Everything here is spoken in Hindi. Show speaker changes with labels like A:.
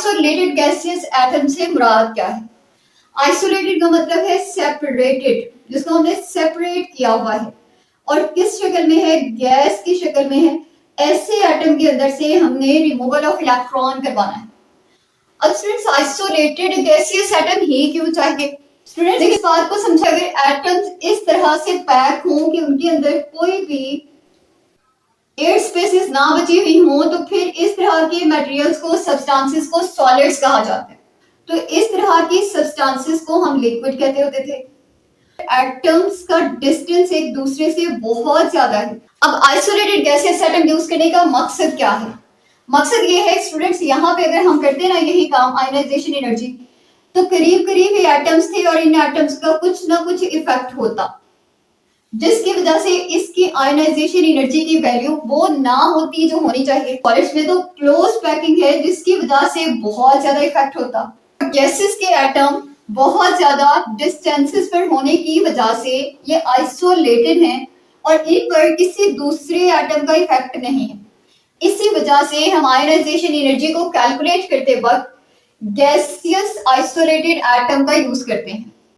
A: आइसोलेटेड गैसियस एटम से मुराद क्या है? आइसोलेटेड का मतलब है सेपरेटेड, जिसको हमने सेपरेट किया हुआ है और किस शक्ल में है? गैस की शक्ल में है। ऐसे एटम के अंदर से हमने रिमूवल ऑफ इलेक्ट्रॉन करवाना है। अब स्टूडेंट्स, आइसोलेटेड गैसियस एटम ही क्यों चाहिए? स्टूडेंट्स, इस बात को समझा, अगर एटम्स इस तरह से पैक हों कि उनके अंदर कोई भी एयर स्पेसेस ना बची हुई हों, तो फिर इस तरह के मटेरियल्स को, सब्सटेंसेस को सॉलिड्स कहा जाता है। तो इस तरह की सब्सटेंसेस को हम लिक्विड कहते होते थे। एटम्स का डिस्टेंस एक दूसरे से बहुत ज्यादा है। अब आइसोलेटेड गैसियस एटम यूज करने का मकसद क्या है? मकसद ये है स्टूडेंट्स, यहाँ पे अगर हम करते हैं ना यही काम, आयनाइजेशन एनर्जी, तो करीब करीब ये एटम्स थे और इन एटम्स का कुछ ना कुछ इफेक्ट होता, जिसकी वजह से इसकी आयनाइजेशन एनर्जी की वैल्यू वो ना होती जो होनी चाहिए। कॉलेज में तो क्लोज पैकिंग है, जिसकी वजह से बहुत ज्यादा इफेक्ट होता। गैसेस के एटम बहुत ज्यादा डिस्टेंसेस पर होने की वजह से ये आइसोलेटेड हैं और इन पर किसी दूसरे एटम का इफेक्ट नहीं है। इसी वजह से हम आयनाइजेशन एनर्जी को कैलकुलेट करते वक्त गैसियस आइसोलेटेड एटम का यूज करते हैं।